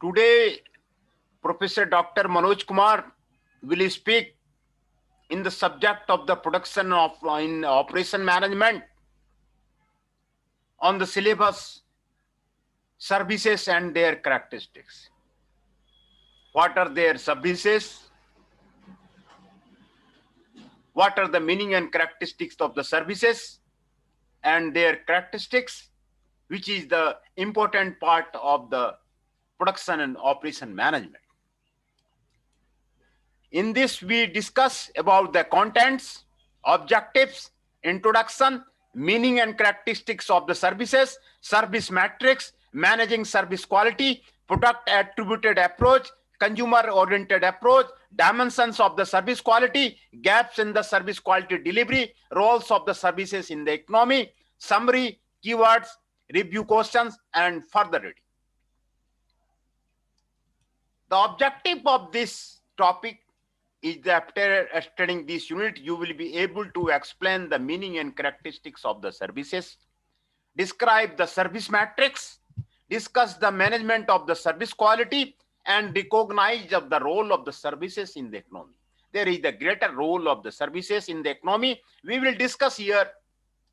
Today, Professor Dr. Manoj Kumar will speak in the subject of the production of in operation management on the syllabus services and their characteristics. What are their services? What are the meaning and characteristics of the services and their characteristics, which is the important part of the production and operation management. In this, we discuss about the contents, objectives, introduction, meaning and characteristics of the services, service matrix, managing service quality, product attributed approach, consumer oriented approach, dimensions of the service quality, gaps in the service quality delivery, roles of the services in the economy, summary, keywords, review questions, and further reading. The objective of this topic is that after studying this unit, you will be able to explain the meaning and characteristics of the services, describe the service matrix, discuss the management of the service quality, and recognize of the role of the services in the economy. There is the greater role of the services in the economy. We will discuss here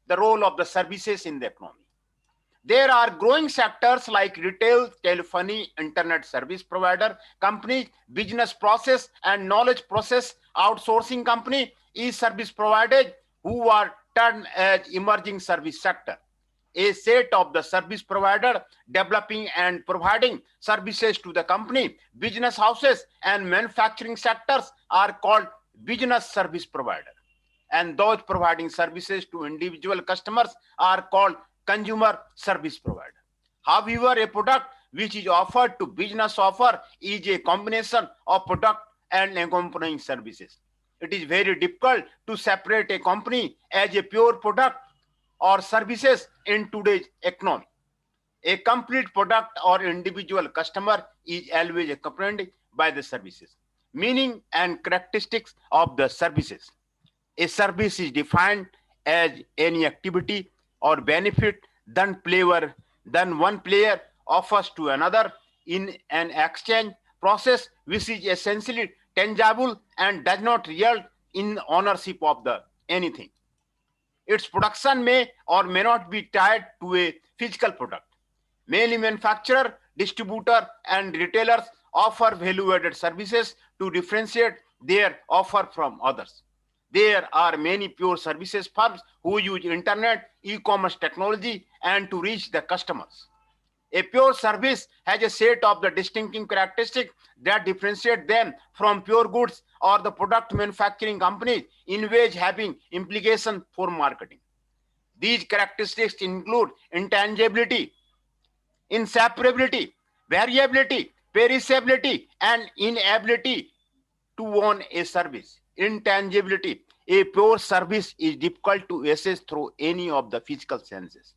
the role of the services in the economy. There are growing sectors like retail, telephony, internet service provider, companies, business process and knowledge process outsourcing company, e-service providers who are termed as emerging service sector. A set of the service provider developing and providing services to the company, business houses and manufacturing sectors are called business service provider. And those providing services to individual customers are called consumer service provider. However, a product which is offered to business offer is a combination of product and accompanying services. It is very difficult to separate a company as a pure product or services in today's economy. A complete product or individual customer is always accompanied by the services. Meaning and characteristics of the services. A service is defined as any activity or benefit than one player offers to another in an exchange process which is essentially tangible and does not result in ownership of the anything. Its production may or may not be tied to a physical product. Many manufacturer, distributor, and retailers offer value-added services to differentiate their offer from others. There are many pure services firms who use internet, e-commerce technology, and to reach the customers. A pure service has a set of the distinctive characteristics that differentiate them from pure goods or the product manufacturing companies in ways having implication for marketing. These characteristics include intangibility, inseparability, variability, perishability, and inability to own a service. Intangibility. A pure service is difficult to assess through any of the physical senses.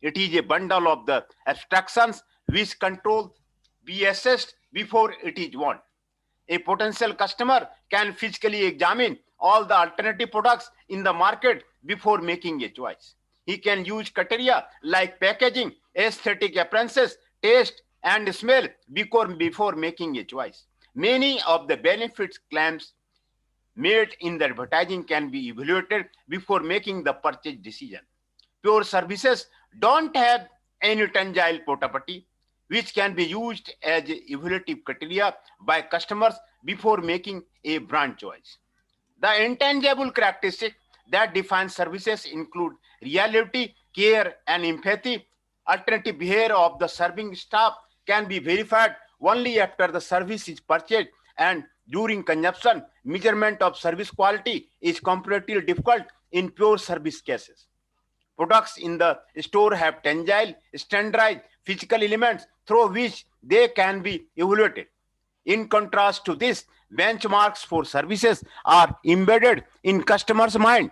It is a bundle of the abstractions which control be assessed before it is won. A potential customer can physically examine all the alternative products in the market before making a choice. He can use criteria like packaging, aesthetic appearances, taste, and smell before making a choice. Many of the benefits claims made in the advertising can be evaluated before making the purchase decision. Pure services don't have any tangible property which can be used as evaluative criteria by customers before making a brand choice. The intangible characteristics that define services include reality, care, and empathy. Alternative behavior of the serving staff can be verified only after the service is purchased, and during consumption, measurement of service quality is comparatively difficult in pure service cases. Products in the store have tangible, standardized physical elements through which they can be evaluated. In contrast to this, benchmarks for services are embedded in customers' mind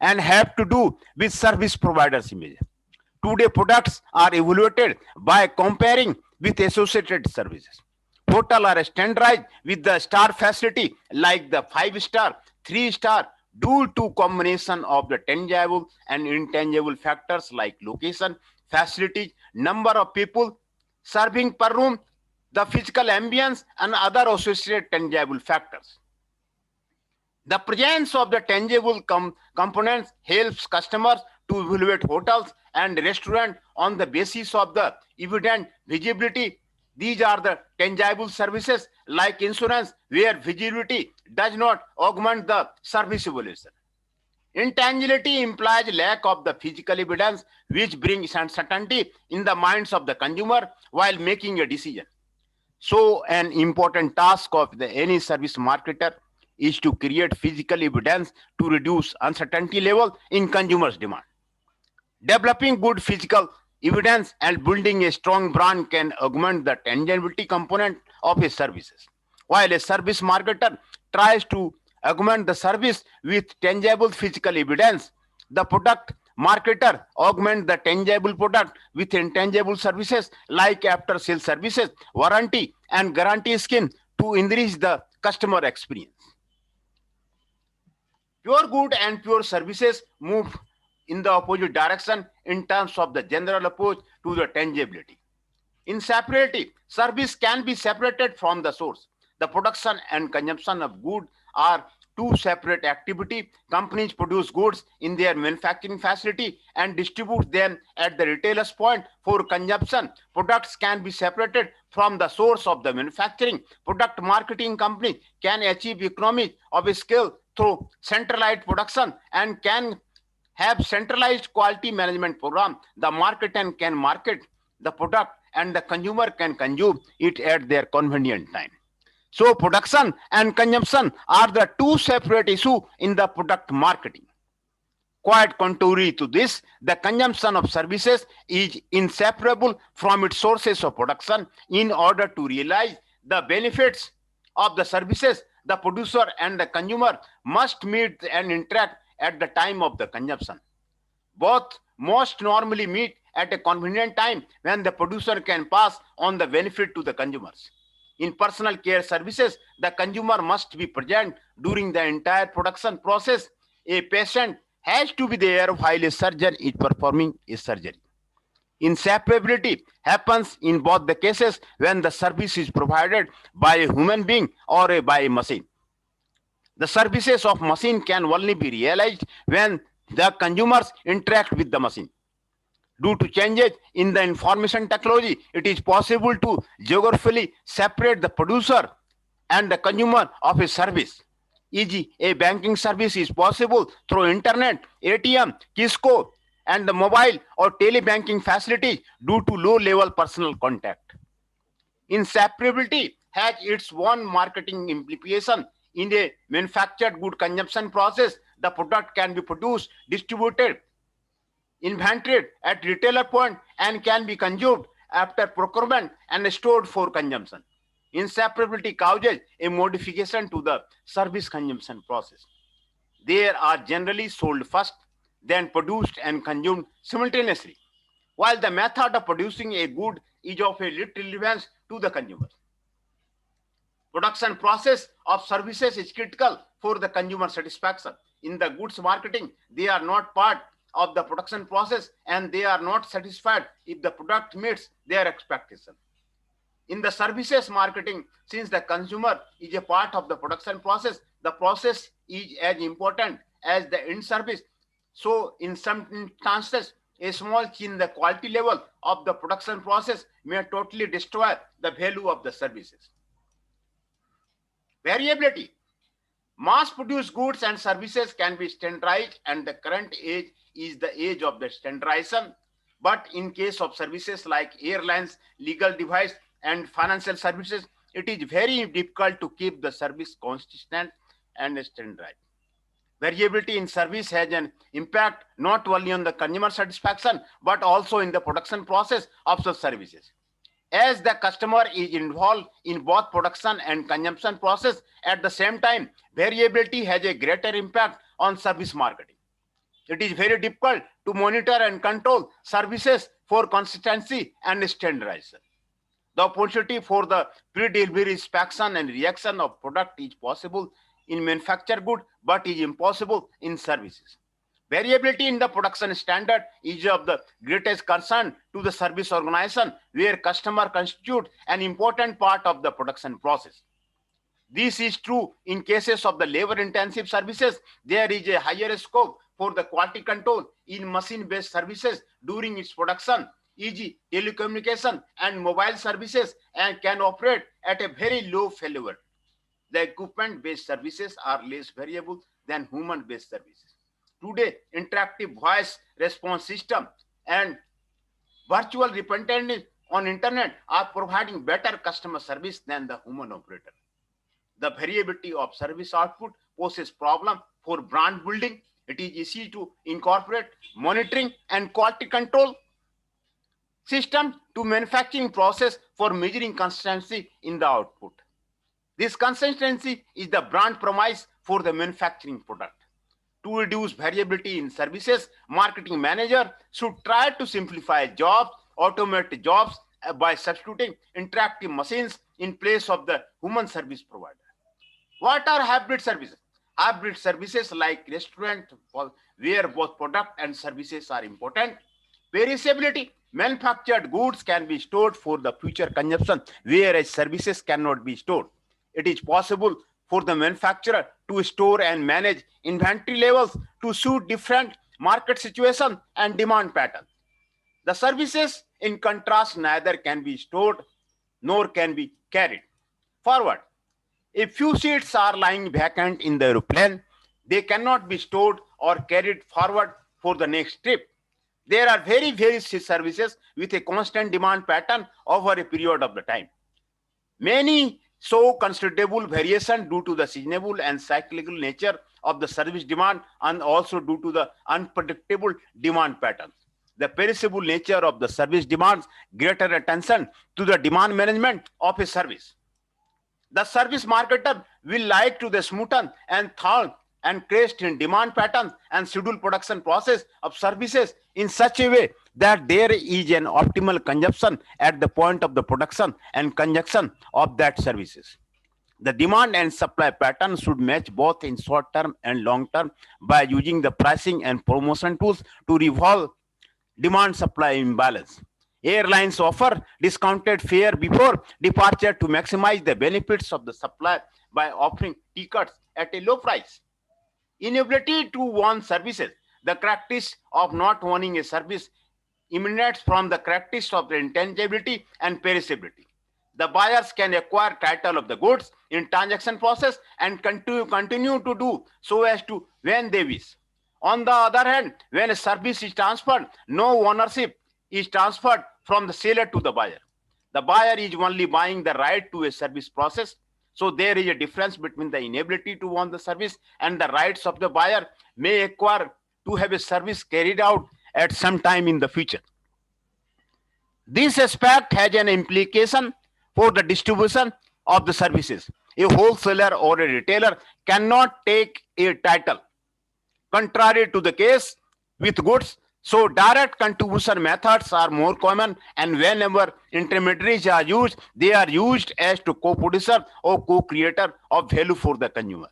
and have to do with service providers' image. Today, products are evaluated by comparing with associated services. Hotels are standardized with the star facility like the 5-star, 3-star, due to combination of the tangible and intangible factors like location, facilities, number of people serving per room, the physical ambience, and other associated tangible factors. The presence of the tangible components helps customers to evaluate hotels and restaurants on the basis of the evident visibility. These are the tangible services like insurance, where visibility does not augment the service evaluation. Intangibility implies lack of the physical evidence, which brings uncertainty in the minds of the consumer while making a decision. So, an important task of any service marketer is to create physical evidence to reduce uncertainty level in consumers' demand. Developing good physical evidence and building a strong brand can augment the tangibility component of a services. While a service marketer tries to augment the service with tangible physical evidence, the product marketer augment the tangible product with intangible services like after sales services, warranty, and guarantee scheme to enrich the customer experience. Pure good and pure services move in the opposite direction in terms of the general approach to the tangibility. In separability, service can be separated from the source. The production and consumption of goods are two separate activities. Companies produce goods in their manufacturing facility and distribute them at the retailer's point for consumption. Products can be separated from the source of the manufacturing. Product marketing company can achieve economies of scale through centralized production and can have centralized quality management program. The marketer can market the product and the consumer can consume it at their convenient time. So production and consumption are the two separate issues in the product marketing. Quite contrary to this, the consumption of services is inseparable from its sources of production. In order to realize the benefits of the services, the producer and the consumer must meet and interact at the time of the consumption. Both most normally meet at a convenient time when the producer can pass on the benefit to the consumers. In personal care services, the consumer must be present during the entire production process. A patient has to be there while a surgeon is performing a surgery. Inseparability happens in both the cases when the service is provided by a human being or by a machine. The services of machine can only be realized when the consumers interact with the machine. Due to changes in the information technology, it is possible to geographically separate the producer and the consumer of a service. E.g., a banking service is possible through internet, ATM, Kisco, and the mobile or telebanking facilities due to low-level personal contact. Inseparability has its own marketing implication. In a manufactured good consumption process, the product can be produced, distributed, inventoried at retailer point and can be consumed after procurement and stored for consumption. Inseparability causes a modification to the service consumption process. They are generally sold first, then produced and consumed simultaneously, while the method of producing a good is of a little relevance to the consumer. Production process of services is critical for the consumer satisfaction. In the goods marketing, they are not part of the production process and they are not satisfied if the product meets their expectation. In the services marketing, since the consumer is a part of the production process, the process is as important as the end service. So in some instances, a small change in the quality level of the production process may totally destroy the value of the services. Variability. Mass-produced goods and services can be standardized, and the current age is the age of the standardization. But in case of services like airlines, legal device, and financial services, it is very difficult to keep the service consistent and standardized. Variability in service has an impact not only on the consumer satisfaction, but also in the production process of the services. As the customer is involved in both production and consumption process at the same time, variability has a greater impact on service marketing. It is very difficult to monitor and control services for consistency and standardization. The opportunity for the pre-delivery inspection and reaction of product is possible in manufactured goods, but is impossible in services. Variability in the production standard is of the greatest concern to the service organization, where customer constitute an important part of the production process. This is true in cases of the labor-intensive services. There is a higher scope for the quality control in machine-based services during its production, e.g. telecommunication and mobile services, and can operate at a very low failure. The equipment-based services are less variable than human-based services. Today, interactive voice response system and virtual representative on internet are providing better customer service than the human operator. The variability of service output poses problem for brand building. It is easy to incorporate monitoring and quality control system to manufacturing process for measuring consistency in the output. This consistency is the brand promise for the manufacturing product. To reduce variability in services, marketing manager should try to simplify jobs, automate jobs by substituting interactive machines in place of the human service provider. What are hybrid services? Hybrid services like restaurant, where both product and services are important. Perishability, manufactured goods can be stored for the future consumption, whereas services cannot be stored. It is possible for the manufacturer to store and manage inventory levels to suit different market situations and demand patterns. The services, in contrast, neither can be stored nor can be carried forward. If few seats are lying vacant in the aeroplane, they cannot be stored or carried forward for the next trip. There are very services with a constant demand pattern over a period of the time. Many show considerable variation due to the seasonal and cyclical nature of the service demand, and also due to the unpredictable demand patterns. The perishable nature of the service demands greater attention to the demand management of a service. The service marketer will like to the smoothen and thought and crest in demand patterns and schedule production process of services in such a way that there is an optimal consumption at the point of the production and consumption of that services. The demand and supply pattern should match both in short term and long term by using the pricing and promotion tools to revolve demand supply imbalance. Airlines offer discounted fare before departure to maximize the benefits of the supply by offering tickets at a low price. Inability to own services. The characteristic of not owning a service emanates from the characteristic of the intangibility and perishability. The buyers can acquire title of the goods in transaction process and continue to do so as to when they wish. On the other hand, when a service is transferred, no ownership is transferred from the seller to the buyer. The buyer is only buying the right to a service process. So there is a difference between the inability to own the service and the rights of the buyer may acquire to have a service carried out at some time in the future. This aspect has an implication for the distribution of the services. A wholesaler or a retailer cannot take a title. Contrary to the case with goods, so direct contribution methods are more common, and whenever intermediaries are used, they are used as to co-producer or co-creator of value for the consumer.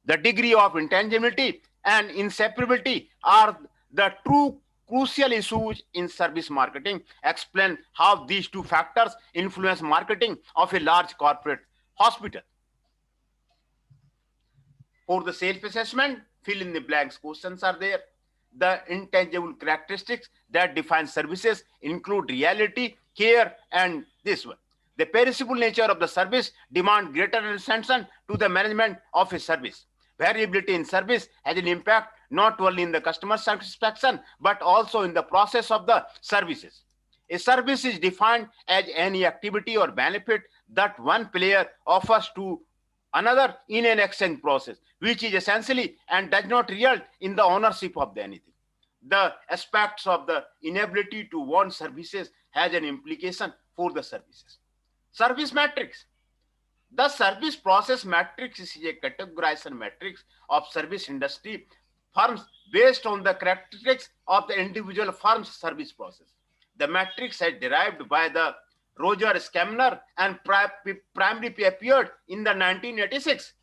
The degree of intangibility and inseparability are the true crucial issues in service marketing. Explain how these two factors influence marketing of a large corporate hospital. For the self-assessment, fill in the blanks questions are there. The intangible characteristics that define services include reality, care, and this one. The perishable nature of the service demand greater attention to the management of a service. Variability in service has an impact not only in the customer satisfaction, but also in the process of the services. A service is defined as any activity or benefit that one player offers to another in an exchange process, which is essentially and does not result in the ownership of anything. The aspects of the inability to own services has an implication for the services. Service matrix. The service process matrix is a categorization matrix of service industry firms based on the characteristics of the individual firm's service process. The matrix is derived by the Roger Skamner and primarily appeared in the 1986.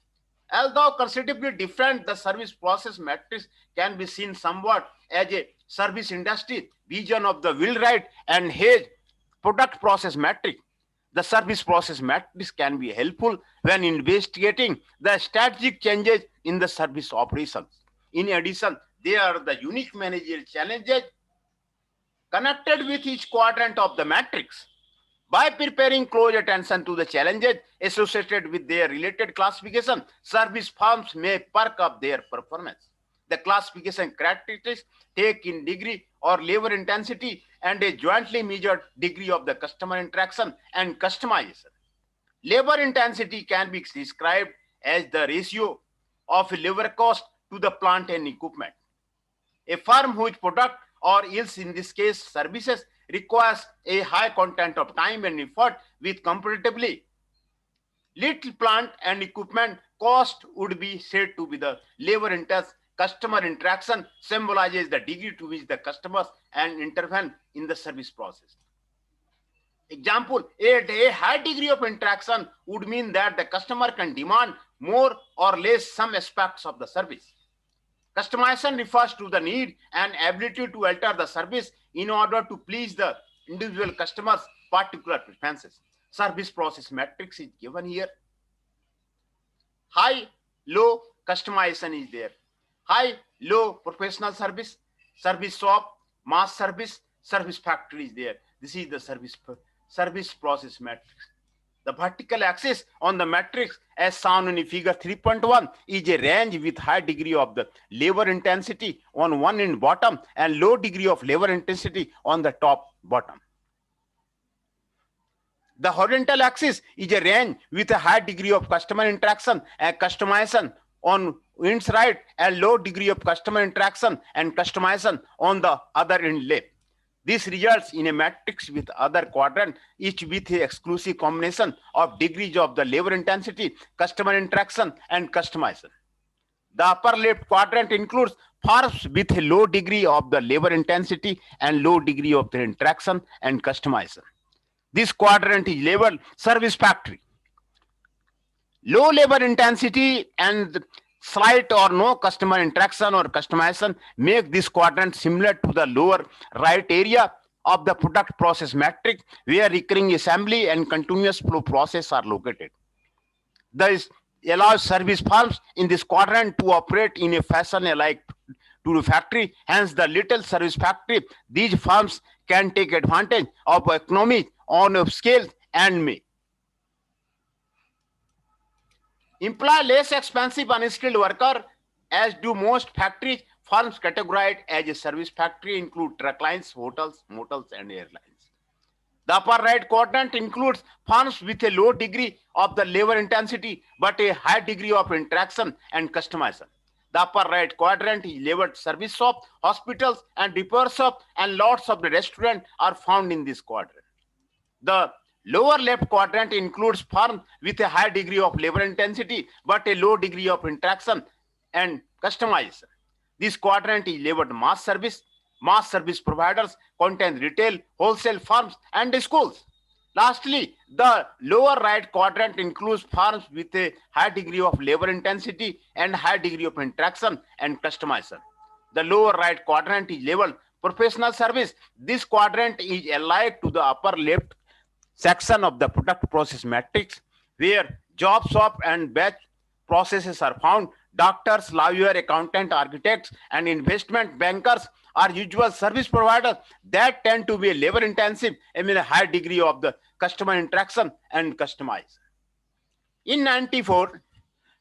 Although considerably different, the service process matrix can be seen somewhat as a service industry vision of the Wheelwright and Hayes product process matrix. The service process matrix can be helpful when investigating the strategic changes in the service operations. In addition, there are the unique managerial challenges connected with each quadrant of the matrix. By preparing close attention to the challenges associated with their related classification, service firms may perk up their performance. The classification characteristics take in degree or labor intensity and a jointly measured degree of the customer interaction and customization. Labor intensity can be described as the ratio of labor cost to the plant and equipment. A firm whose product or else in this case services requires a high content of time and effort with comparatively little plant and equipment cost would be said to be the labor intense. Customer interaction symbolizes the degree to which the customers and intervene in the service process. Example, a high degree of interaction would mean that the customer can demand more or less some aspects of the service. Customization refers to the need and ability to alter the service in order to please the individual customer's particular preferences. Service process matrix is given here. High, low customization is there. High, low professional service, service shop, mass service factory is there. This is the service process matrix. The vertical axis on the matrix as shown in figure 3.1 is a range with high degree of the labor intensity on one end bottom and low degree of labor intensity on the top bottom. The horizontal axis is a range with a high degree of customer interaction and customization on ends right and low degree of customer interaction and customization on the other end left. This results in a matrix with other quadrant, each with a exclusive combination of degrees of the labor intensity, customer interaction, and customization. The upper left quadrant includes firms with a low degree of the labor intensity and low degree of the interaction and customization. This quadrant is labeled service factory. Low labor intensity and slight or no customer interaction or customization make this quadrant similar to the lower right area of the product process matrix where recurring assembly and continuous flow process are located. This allows service firms in this quadrant to operate in a fashion alike to the factory. Hence, the little service factory, these firms can take advantage of economies on of scale and may employ less expensive unskilled worker, as do most factories. Firms categorized as a service factory include truck lines, hotels, motels, and airlines. The upper right quadrant includes firms with a low degree of the labor intensity but a high degree of interaction and customization. The upper right quadrant is labeled service shop, hospitals, and repair shop, and lots of the restaurant are found in this quadrant. The lower left quadrant includes firms with a high degree of labor intensity but a low degree of interaction and customization. This quadrant is labeled mass service. Mass service providers contain retail, wholesale firms, and schools. Lastly, the lower right quadrant includes firms with a high degree of labor intensity and high degree of interaction and customization. The lower right quadrant is labeled professional service. This quadrant is allied to the upper left section of the product process matrix where job shop and batch processes are found. Doctors, lawyer, accountant, architects, and investment bankers are usual service providers that tend to be labor intensive and with a high degree of the customer interaction and customize. In 94,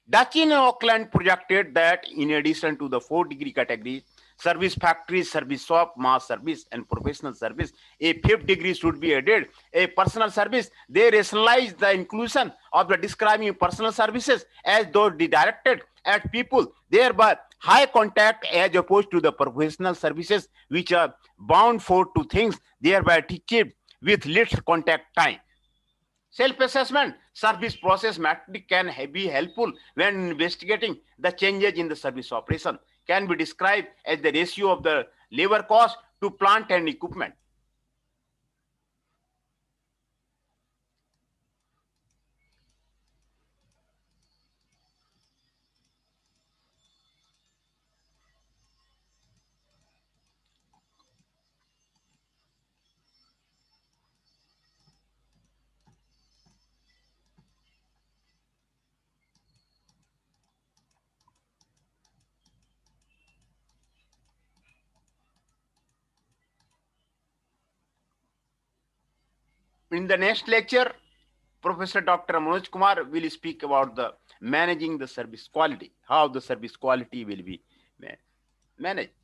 Dutchin and Auckland projected that in addition to the 4 degree categories, service factories, service shop, mass service, and professional service, a 5th degree should be added, a personal service. They rationalize the inclusion of the describing personal services as though directed at people, thereby high contact as opposed to the professional services which are bound for to things, thereby achieved with little contact time. Self-assessment service process matrix can be helpful when investigating the changes in the service operation. Can be described as the ratio of the labor cost to plant and equipment. In the next lecture, Professor Dr. Manoj Kumar will speak about the managing the service quality, how the service quality will be managed.